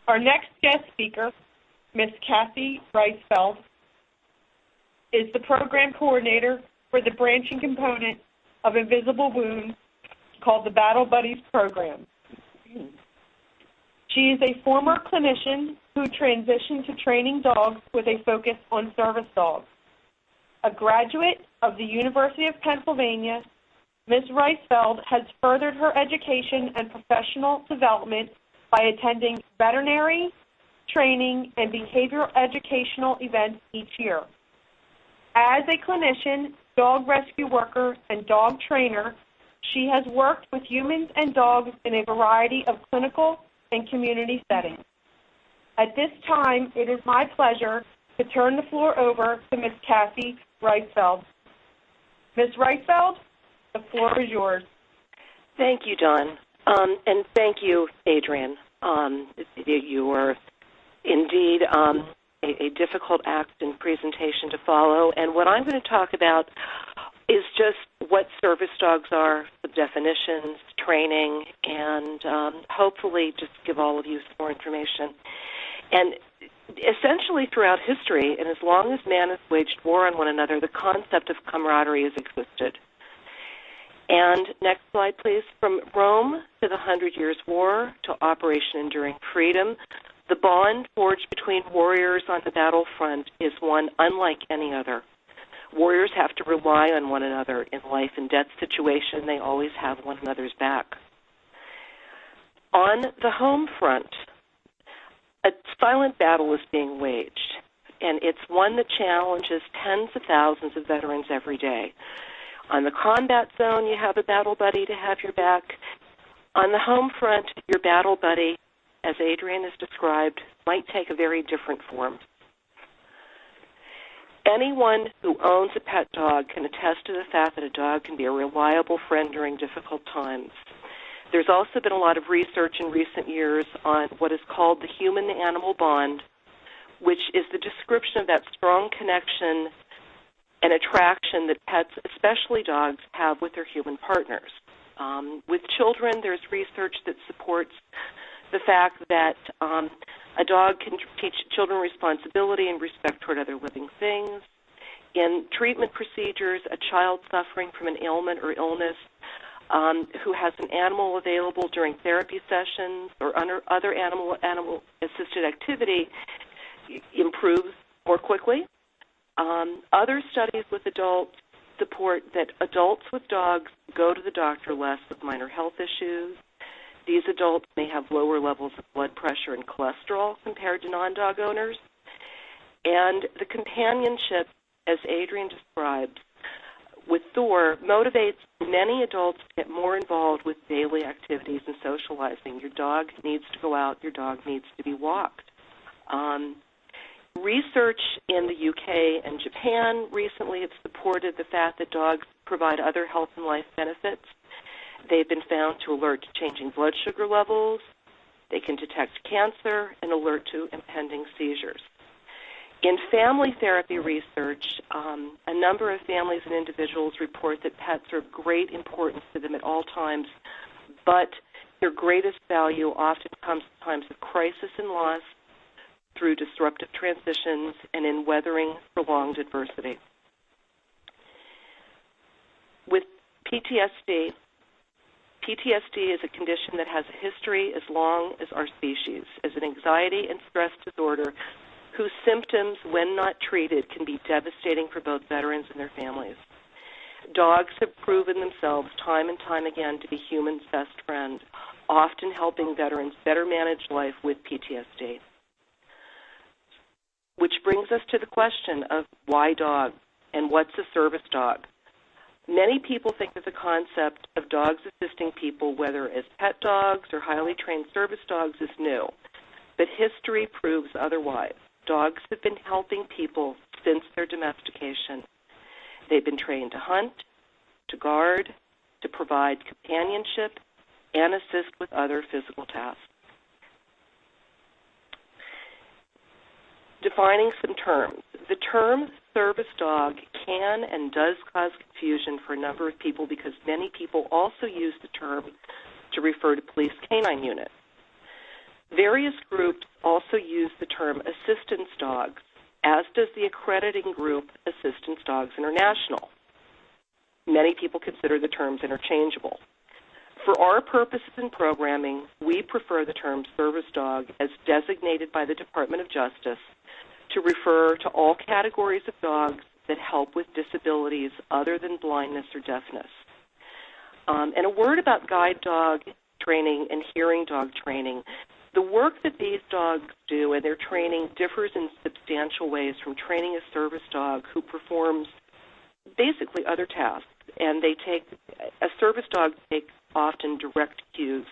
Our next guest speaker, Miss Cathy Reisfield, is the program coordinator for the branching component of Invisible Wounds called the Battle Buddies program. She is a former clinician who transitioned to training dogs with a focus on service dogs. A graduate of the University of Pennsylvania, Ms. Reisfield has furthered her education and professional development by attending veterinary, training, and behavioral educational events each year. As a clinician, dog rescue worker, and dog trainer, she has worked with humans and dogs in a variety of clinical and community settings. At this time, it is my pleasure to turn the floor over to Ms. Cathy Reisfield. Ms. Reisfield, the floor is yours. Thank you, Dawn, and thank you, Adrian. You were indeed a difficult act and presentation to follow, and what I'm going to talk about is just what service dogs are, the definitions, training, and hopefully just give all of you some more information. And essentially throughout history, and as long as man has waged war on one another, the concept of camaraderie has existed. And next slide, please. From Rome to the 100 Years' War to Operation Enduring Freedom, the bond forged between warriors on the battlefront is one unlike any other. Warriors have to rely on one another in life and death situation. They always have one another's back. On the home front, a silent battle is being waged, and it's one that challenges tens of thousands of veterans every day. On the combat zone, you have a battle buddy to have your back. On the home front, your battle buddy, as Adrian has described, might take a very different form. Anyone who owns a pet dog can attest to the fact that a dog can be a reliable friend during difficult times. There's also been a lot of research in recent years on what is called the human-animal bond, which is the description of that strong connection and attraction that pets, especially dogs, have with their human partners. With children, there's research that supports the fact that a dog can teach children responsibility and respect toward other living things. In treatment procedures, a child suffering from an ailment or illness who has an animal available during therapy sessions or other animal-assisted activity improves more quickly. Other studies with adults support that adults with dogs go to the doctor less with minor health issues. These adults may have lower levels of blood pressure and cholesterol compared to non-dog owners. And the companionship, as Adrian described, with Thor, motivates many adults to get more involved with daily activities and socializing. Your dog needs to go out. Your dog needs to be walked. Research in the UK and Japan recently have supported the fact that dogs provide other health and life benefits. They've been found to alert to changing blood sugar levels. They can detect cancer and alert to impending seizures. In family therapy research, a number of families and individuals report that pets are of great importance to them at all times, but their greatest value often comes in times of crisis and loss, through disruptive transitions, and in weathering prolonged adversity. With PTSD is a condition that has a history as long as our species, as an anxiety and stress disorder whose symptoms, when not treated, can be devastating for both veterans and their families. Dogs have proven themselves time and time again to be humans' best friend, often helping veterans better manage life with PTSD. Which brings us to the question of why dog and what's a service dog? Many people think that the concept of dogs assisting people, whether as pet dogs or highly trained service dogs, is new. But history proves otherwise. Dogs have been helping people since their domestication. They've been trained to hunt, to guard, to provide companionship, and assist with other physical tasks. Defining some terms. The term service dog can and does cause confusion for a number of people because many people also use the term to refer to police canine units. Various groups also use the term assistance dogs, as does the accrediting group Assistance Dogs International. Many people consider the terms interchangeable. For our purposes in programming, we prefer the term service dog as designated by the Department of Justice to refer to all categories of dogs that help with disabilities other than blindness or deafness. And a word about guide dog training and hearing dog training. The work that these dogs do and their training differs in substantial ways from training a service dog who performs basically other tasks. And a service dog takes often direct cues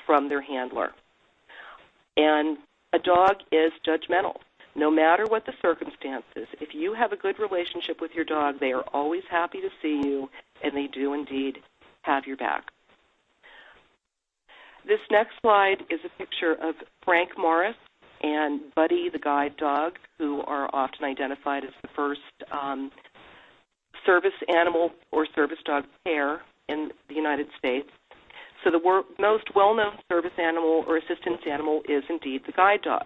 from their handler. And a dog is judgmental. No matter what the circumstances, if you have a good relationship with your dog, they are always happy to see you, and they do indeed have your back. This next slide is a picture of Frank Morris and Buddy the guide dog, who are often identified as the first service animal or service dog pair in the United States. So the most well-known service animal or assistance animal is indeed the guide dog.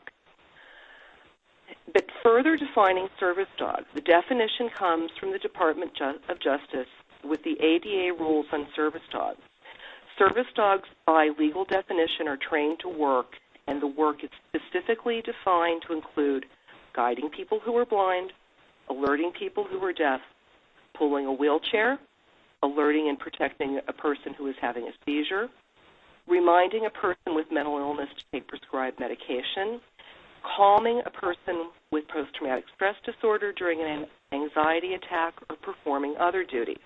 But further defining service dog, the definition comes from the Department of Justice with the ADA rules on service dogs. Service dogs, by legal definition, are trained to work, and the work is specifically defined to include guiding people who are blind, alerting people who are deaf, pulling a wheelchair, alerting and protecting a person who is having a seizure, reminding a person with mental illness to take prescribed medication, calming a person with post-traumatic stress disorder during an anxiety attack, or performing other duties.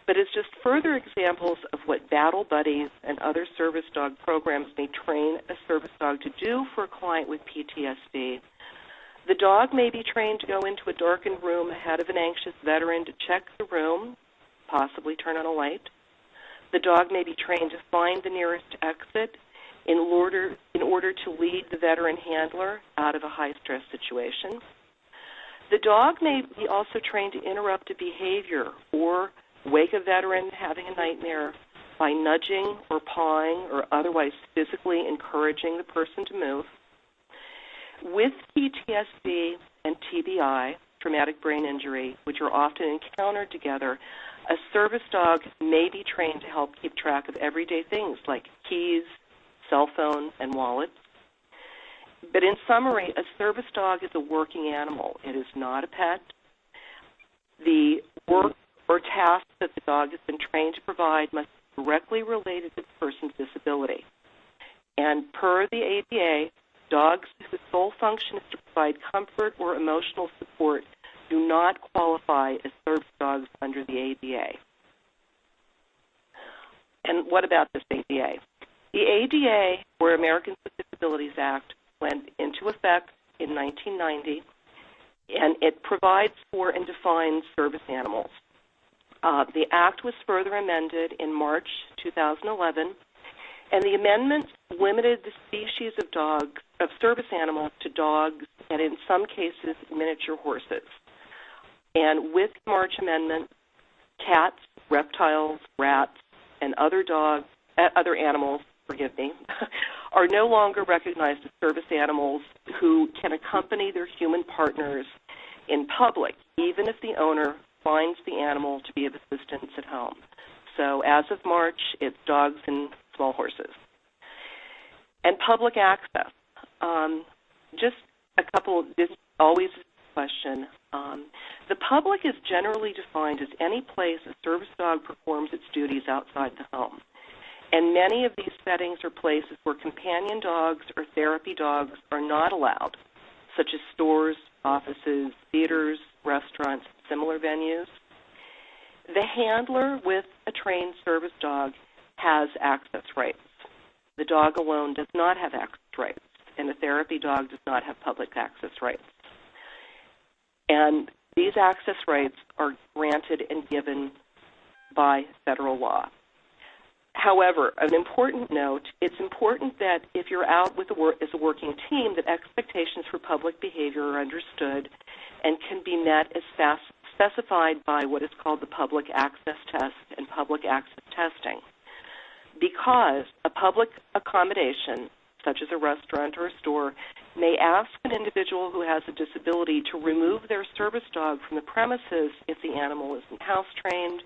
But as just further examples of what Battle Buddies and other service dog programs may train a service dog to do for a client with PTSD, the dog may be trained to go into a darkened room ahead of an anxious veteran to check the room, possibly turn on a light. The dog may be trained to find the nearest exit in order to lead the veteran handler out of a high-stress situation. The dog may be also trained to interrupt a behavior or wake a veteran having a nightmare by nudging or pawing or otherwise physically encouraging the person to move. With PTSD and TBI, traumatic brain injury, which are often encountered together, a service dog may be trained to help keep track of everyday things like keys, cell phone, and wallets. But in summary, a service dog is a working animal. It is not a pet. The work or tasks that the dog has been trained to provide must be directly related to the person's disability. And per the ADA, dogs whose sole function is to provide comfort or emotional support do not qualify as service dogs under the ADA. And what about this ADA? The ADA, or Americans with Disabilities Act, went into effect in 1990, and it provides for and defines service animals. The Act was further amended in March 2011, and the amendment limited the species of service animals to dogs and, in some cases, miniature horses. And with the March Amendment, cats, reptiles, rats, and other animals, are no longer recognized as service animals who can accompany their human partners in public, even if the owner finds the animal to be of assistance at home. So as of March, it's dogs and small horses. And public access. Just a couple, this always is a question. The public is generally defined as any place a service dog performs its duties outside the home. And many of these settings are places where companion dogs or therapy dogs are not allowed, such as stores, offices, theaters, restaurants, similar venues. The handler with a trained service dog has access rights. The dog alone does not have access rights, and a therapy dog does not have public access rights. And these access rights are granted and given by federal law. However, an important note, it's important that if you're out with as a working team, that expectations for public behavior are understood and can be met as specified by what is called the public access test and public access testing. Because a public accommodation, such as a restaurant or a store, may ask an individual who has a disability to remove their service dog from the premises if the animal isn't house-trained,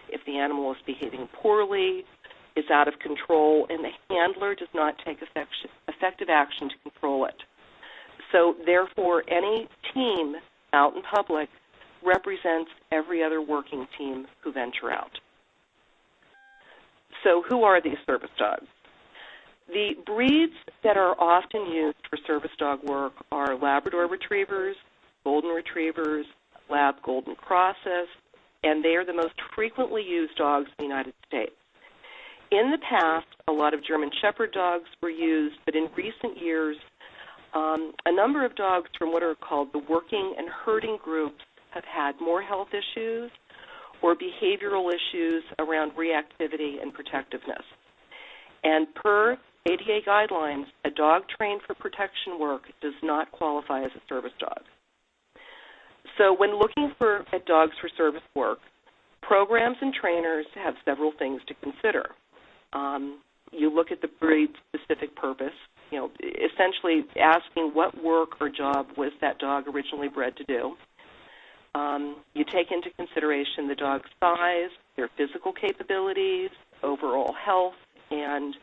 if the animal is behaving poorly, is out of control, and the handler does not take effective action to control it. So therefore, any team out in public represents every other working team who venture out. So who are these service dogs? The breeds that are often used for service dog work are Labrador Retrievers, Golden Retrievers, Lab Golden Crosses, and they are the most frequently used dogs in the United States. In the past, a lot of German Shepherd dogs were used, but in recent years, a number of dogs from what are called the working and herding groups have had more health issues or behavioral issues around reactivity and protectiveness. And per ADA guidelines, a dog trained for protection work does not qualify as a service dog. So when looking at dogs for service work, programs and trainers have several things to consider. You look at the breed's specific purpose, essentially asking what work or job was that dog originally bred to do. You take into consideration the dog's size, their physical capabilities, overall health, and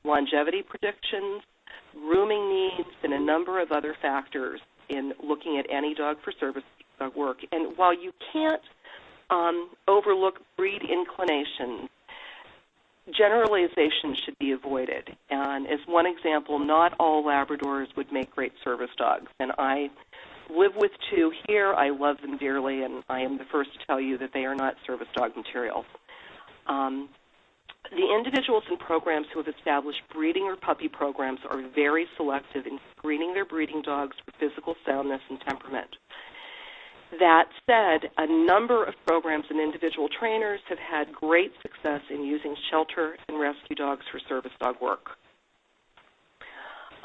longevity predictions, grooming needs, and a number of other factors in looking at any dog for service dog work. And while you can't overlook breed inclinations, generalization should be avoided. And as one example, not all Labradors would make great service dogs. And I live with two here. I love them dearly, and I am the first to tell you that they are not service dog material. The individuals and programs who have established breeding or puppy programs are very selective in screening their breeding dogs for physical soundness and temperament. That said, a number of programs and individual trainers have had great success in using shelter and rescue dogs for service dog work.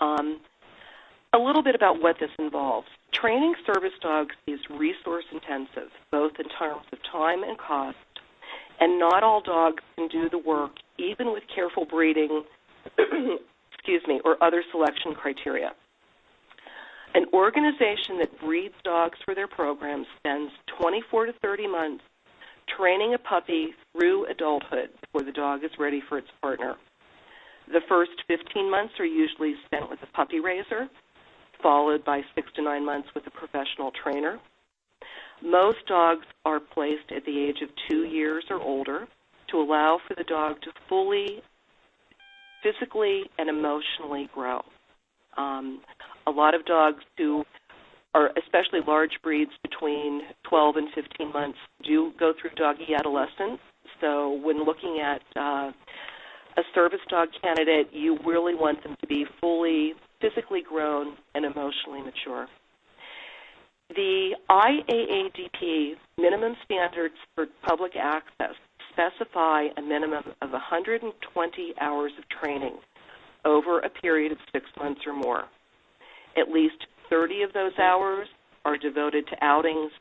A little bit about what this involves. Training service dogs is resource intensive, both in terms of time and cost, and not all dogs can do the work, even with careful breeding, or other selection criteria. An organization that breeds dogs for their program spends 24 to 30 months training a puppy through adulthood before the dog is ready for its partner. The first 15 months are usually spent with a puppy raiser, followed by 6 to 9 months with a professional trainer. Most dogs are placed at the age of 2 years or older to allow for the dog to fully physically and emotionally grow. A lot of dogs who are, especially large breeds between 12 and 15 months, do go through doggy adolescence. So when looking at a service dog candidate, you really want them to be fully physically grown and emotionally mature. The IAADP minimum standards for public access specify a minimum of 120 hours of training over a period of 6 months or more. At least 30 of those hours are devoted to outings,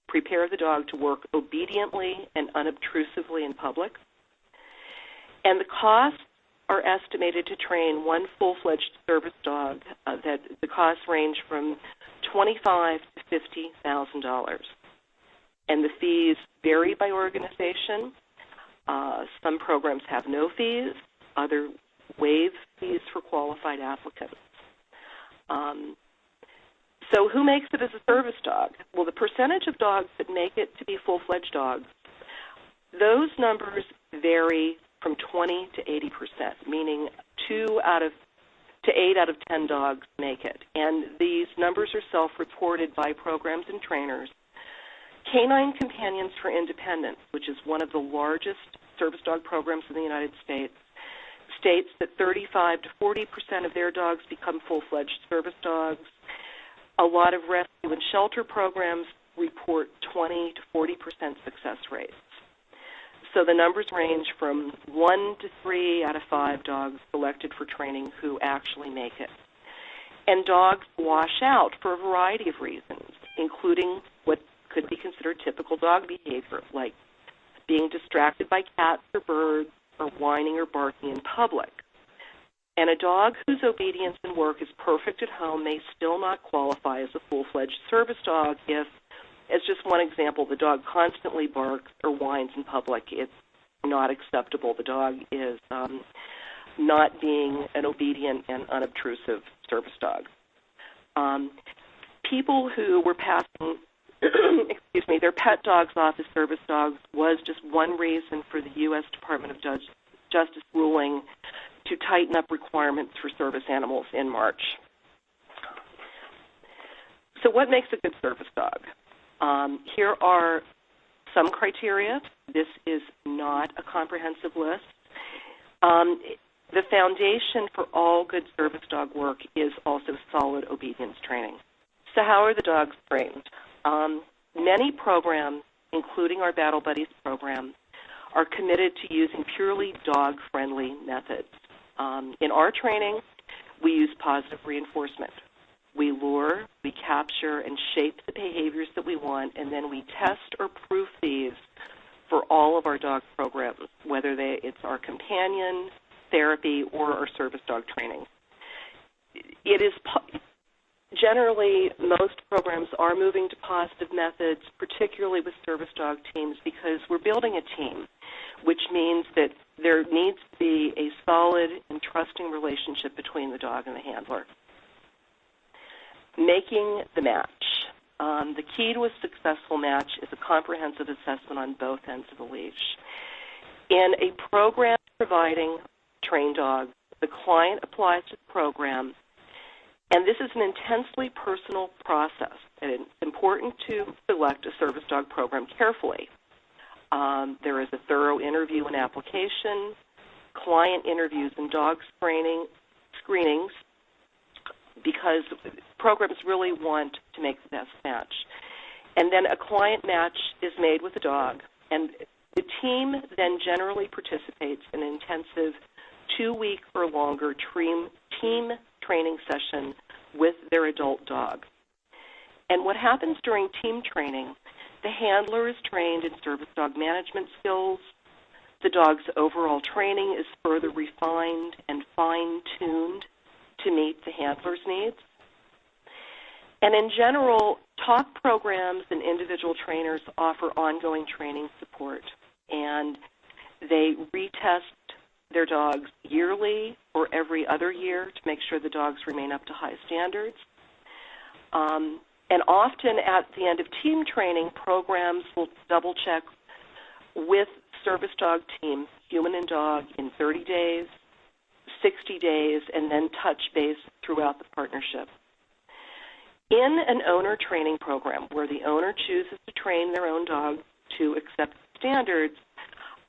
prepare the dog to work obediently and unobtrusively in public. And the costs are estimated to train one full-fledged service dog that the costs range from $25,000 to $50,000. And the fees vary by organization. Some programs have no fees. Other waive fees for qualified applicants. So who makes it as a service dog? Well, the percentage of dogs that make it to be full-fledged dogs, those numbers vary from 20 to 80%, meaning 8 out of 10 dogs make it. And these numbers are self-reported by programs and trainers. Canine Companions for Independence, which is one of the largest service dog programs in the United States, states that 35 to 40% of their dogs become full-fledged service dogs. A lot of rescue and shelter programs report 20 to 40% success rates. So the numbers range from 1 to 3 out of 5 dogs selected for training who actually make it. And dogs wash out for a variety of reasons, including what could be considered typical dog behavior, like being distracted by cats or birds, or whining or barking in public. And a dog whose obedience and work is perfect at home may still not qualify as a full-fledged service dog if, as just one example, the dog constantly barks or whines in public. It's not acceptable. The dog is not being an obedient and unobtrusive service dog. People who were passing their pet dogs off as service dogs was just one reason for the U.S. Department of Justice ruling to tighten up requirements for service animals in March. So what makes a good service dog? Here are some criteria. This is not a comprehensive list. The foundation for all good service dog work is also solid obedience training. So how are the dogs trained? Many programs, including our Battle Buddies program, are committed to using purely dog-friendly methods. In our training, we use positive reinforcement. We lure, we capture, and shape the behaviors that we want, and then we test or proof these for all of our dog programs, whether it's our companion, therapy, or our service dog training. It is generally, most programs are moving to positive methods, particularly with service dog teams, because we're building a team, which means that there needs to be a solid and trusting relationship between the dog and the handler. Making the match. The key to a successful match is a comprehensive assessment on both ends of the leash. In a program providing trained dogs, the client applies to the program, and this is an intensely personal process, and it's important to select a service dog program carefully. There is a thorough interview and application, client interviews and dog screenings, because programs really want to make the best match. And then a client match is made with the dog, and the team then generally participates in an intensive 2-week or longer team training session with their adult dog. And what happens during team training, the handler is trained in service dog management skills. The dog's overall training is further refined and fine-tuned to meet the handler's needs. And in general, top programs and individual trainers offer ongoing training support, and they retest their dogs yearly or every other year to make sure the dogs remain up to high standards. And often at the end of team training, programs will double-check with service dog team, human and dog, in 30 days, 60 days, and then touch base throughout the partnership. In an owner training program where the owner chooses to train their own dog to accept standards,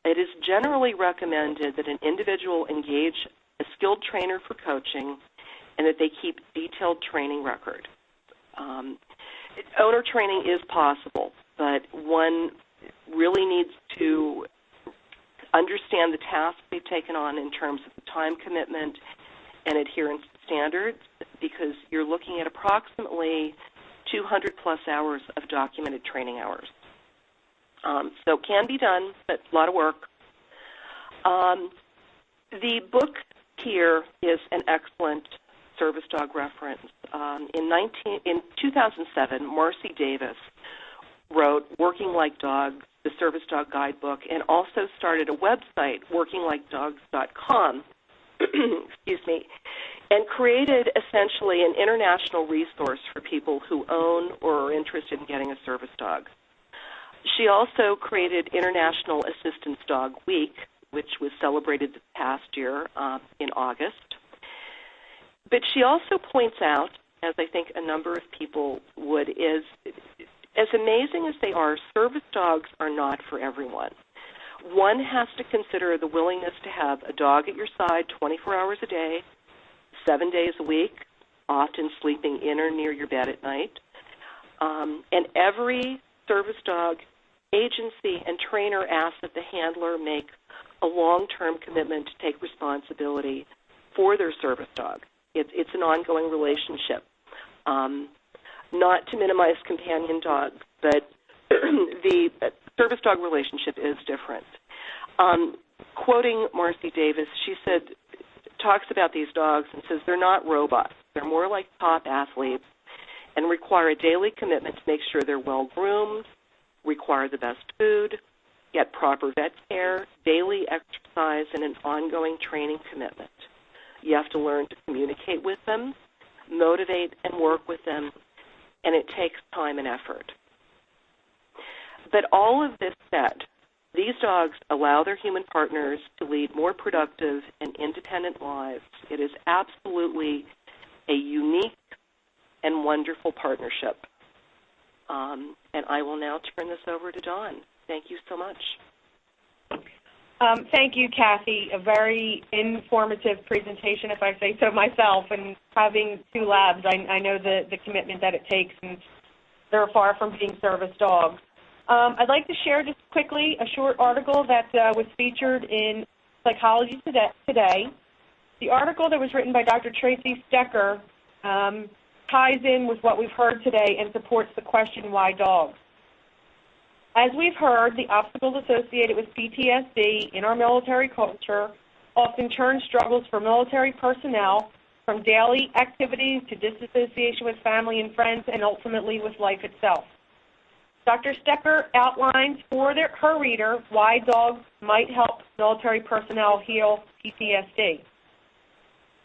it is generally recommended that an individual engage a skilled trainer for coaching and that they keep detailed training record. Owner training is possible, but one really needs to understand the tasks they've taken on in terms of the time commitment and adherence to standards, because you're looking at approximately 200-plus hours of documented training hours. So it can be done, but a lot of work. The book here is an excellent service dog reference. In 2007, Marcy Davis wrote Working Like Dogs, the Service Dog Guidebook, and also started a website, workinglikedogs.com, excuse me, and created essentially an international resource for people who own or are interested in getting a service dog. She also created International Assistance Dog Week, which was celebrated this past year in August. But she also points out, as I think a number of people would, is as amazing as they are, service dogs are not for everyone. One has to consider the willingness to have a dog at your side 24 hours a day, 7 days a week, often sleeping in or near your bed at night. And every service dog agency and trainer asks that the handler make a long-term commitment to take responsibility for their service dog. It's an ongoing relationship. Not to minimize companion dogs, but the service dog relationship is different. Quoting Marcy Davis, she said, talks about these dogs and says they're not robots. They're more like top athletes and require a daily commitment to make sure they're well-groomed, require the best food, get proper vet care, daily exercise, and an ongoing training commitment. You have to learn to communicate with them, motivate and work with them, and it takes time and effort. But all of this said, these dogs allow their human partners to lead more productive and independent lives. It is absolutely a unique and wonderful partnership. And I will now turn this over to Dawn. Thank you so much. Thank you, Cathy. A very informative presentation, if I say so myself. And having 2 labs, I know the commitment that it takes, and they're far from being service dogs. I'd like to share just quickly a short article that was featured in Psychology Today. The article that was written by Dr. Tracy Stecker ties in with what we've heard today and supports the question, why dogs? As we've heard, the obstacles associated with PTSD in our military culture often turn struggles for military personnel from daily activities to disassociation with family and friends and ultimately with life itself. Dr. Stecker outlines for her reader why dogs might help military personnel heal PTSD.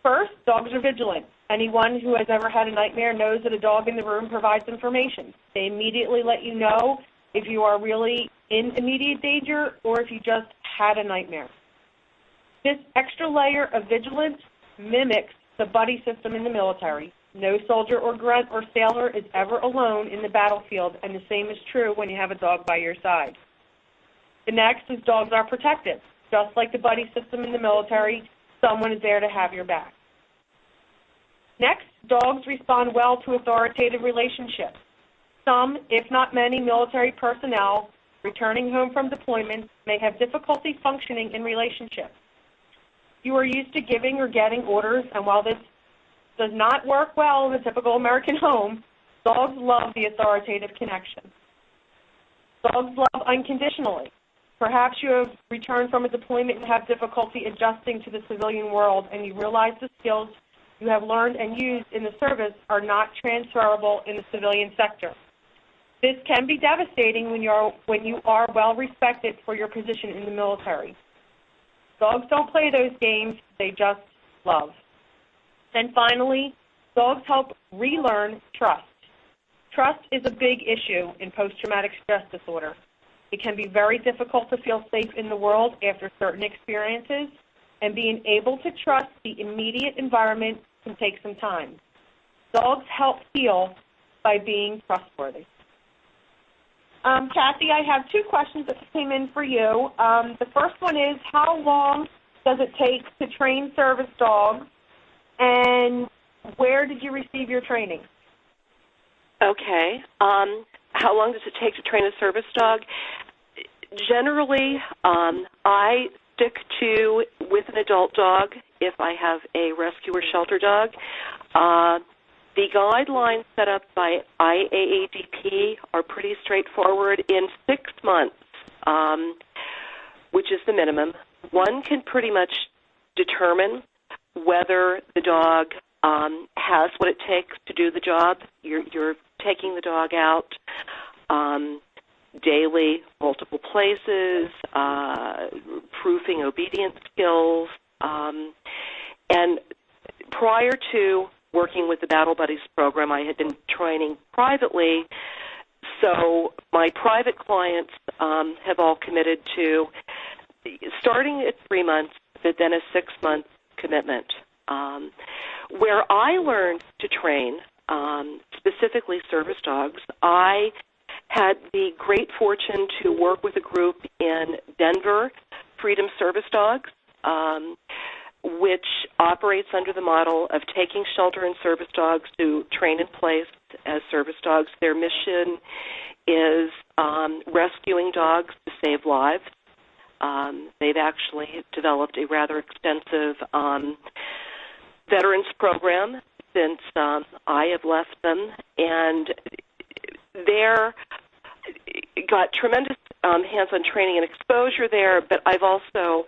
First, dogs are vigilant. Anyone who has ever had a nightmare knows that a dog in the room provides information. They immediately let you know if you are really in immediate danger or if you just had a nightmare. This extra layer of vigilance mimics the buddy system in the military. No soldier or grunt or sailor is ever alone in the battlefield, and the same is true when you have a dog by your side. The next is dogs are protective. Just like the buddy system in the military, someone is there to have your back. Next, dogs respond well to authoritative relationships. Some, if not many, military personnel returning home from deployment may have difficulty functioning in relationships. You are used to giving or getting orders, and while this does not work well in a typical American home, dogs love the authoritative connection. Dogs love unconditionally. Perhaps you have returned from a deployment and have difficulty adjusting to the civilian world, and you realize the skills you have learned and used in the service are not transferable in the civilian sector. This can be devastating when you are well respected for your position in the military. Dogs don't play those games, they just love. And finally, dogs help relearn trust. Trust is a big issue in post-traumatic stress disorder. It can be very difficult to feel safe in the world after certain experiences, and being able to trust the immediate environment can take some time. Dogs help heal by being trustworthy. Cathy, I have 2 questions that came in for you. The first one is, how long does it take to train service dogs, and where did you receive your training? Okay. How long does it take to train a service dog? Generally, I stick to with an adult dog if I have a rescue or shelter dog. The guidelines set up by IAADP are pretty straightforward. In 6 months, which is the minimum, one can pretty much determine whether the dog has what it takes to do the job. You're taking the dog out daily, multiple places, proofing obedience skills, and prior to working with the Battle Buddies program, I had been training privately, so my private clients have all committed to starting at 3 months, but then a 6-month commitment. Where I learned to train, specifically service dogs, I had the great fortune to work with a group in Denver, Freedom Service Dogs, which operates under the model of taking shelter and service dogs to train in place as service dogs. Their mission is rescuing dogs to save lives. They've actually developed a rather extensive veterans program since I have left them, and they're got tremendous hands-on training and exposure there, but I've also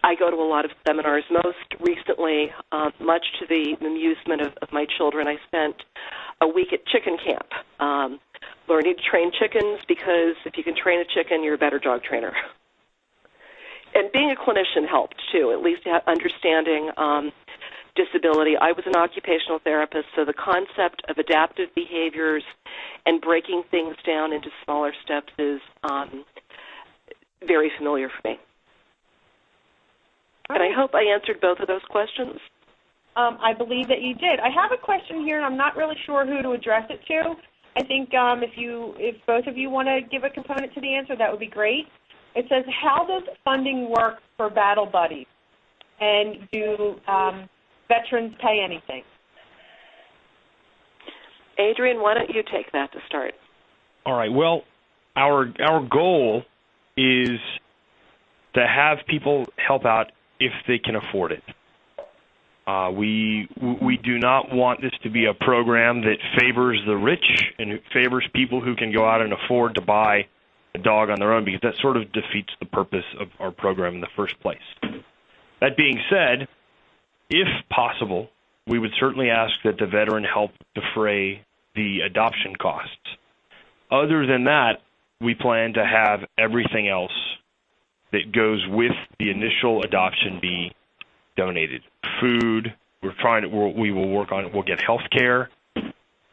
I go to a lot of seminars. Most recently, much to the amusement of my children, I spent a week at chicken camp, learning to train chickens, because if you can train a chicken, you're a better dog trainer. And being a clinician helped, too, at least understanding disability. I was an occupational therapist, so the concept of adaptive behaviors and breaking things down into smaller steps is very familiar for me. And I hope I answered both of those questions. I believe that you did. I have a question here, and I'm not really sure who to address it to. I think if both of you want to give a component to the answer, that would be great. It says, how does funding work for Battle Buddies? And do veterans pay anything? Adrian, why don't you take that to start? All right. Well, our goal is to have people help out if they can afford it. We do not want this to be a program that favors the rich and favors people who can go out and afford to buy a dog on their own, because that sort of defeats the purpose of our program in the first place. That being said, if possible, we would certainly ask that the veteran help defray the adoption costs. Other than that, we plan to have everything else that goes with the initial adoption be donated. Food, we will work on it. We'll get health care.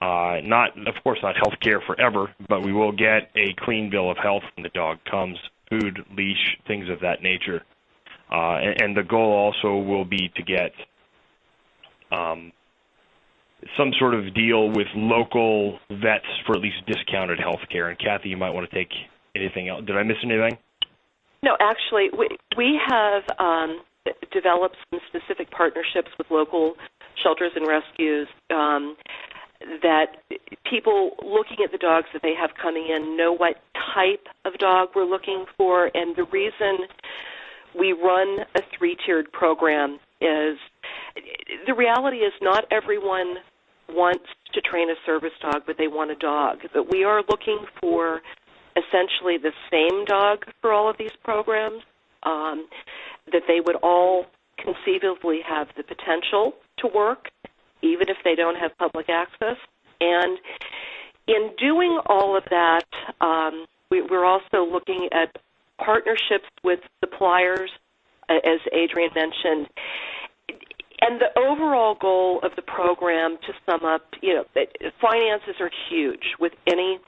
Of course, not health care forever, but we will get a clean bill of health when the dog comes, food, leash, things of that nature. And the goal also will be to get some sort of deal with local vets for at least discounted health care. And Cathy, you might want to take anything else. Did I miss anything? No, actually, we have developed some specific partnerships with local shelters and rescues that people looking at the dogs that they have coming in know what type of dog we're looking for. And the reason we run a 3-tiered program is the reality is not everyone wants to train a service dog, but they want a dog. But we are looking for essentially the same dog for all of these programs, that they would all conceivably have the potential to work, even if they don't have public access. And in doing all of that, we're also looking at partnerships with suppliers, as Adrian mentioned. And the overall goal of the program, to sum up, finances are huge with any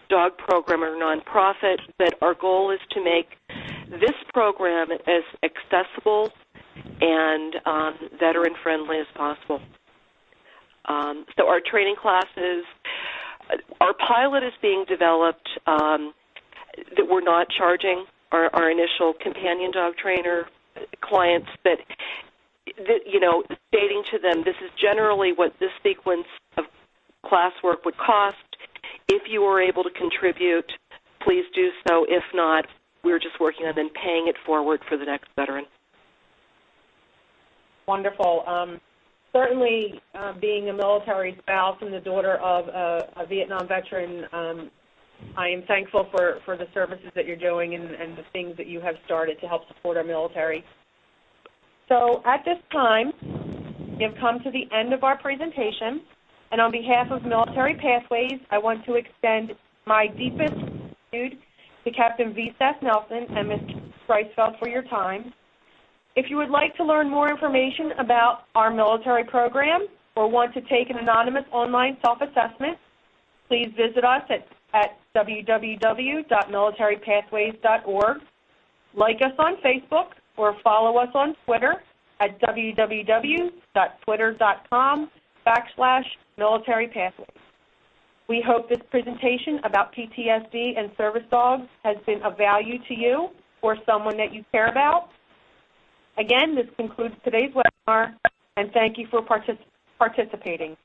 dog program or nonprofit, but our goal is to make this program as accessible and veteran-friendly as possible. So our training classes, our pilot is being developed that we're not charging our initial companion dog trainer clients, but stating to them this is generally what this sequence of classwork would cost. If you are able to contribute, please do so. If not, we're just working on then paying it forward for the next veteran. Wonderful. Certainly, being a military spouse and the daughter of a Vietnam veteran, I am thankful for the services that you're doing and the things that you have started to help support our military. So at this time, we have come to the end of our presentation, and on behalf of Military Pathways, I want to extend my deepest gratitude to Captain V. Seth Nelson and Ms. Reisfield for your time. If you would like to learn more information about our military program or want to take an anonymous online self-assessment, please visit us at www.militarypathways.org. Like us on Facebook or follow us on Twitter at www.twitter.com/militarypathways. We hope this presentation about PTSD and service dogs has been of value to you or someone that you care about. Again, this concludes today's webinar, and thank you for participating.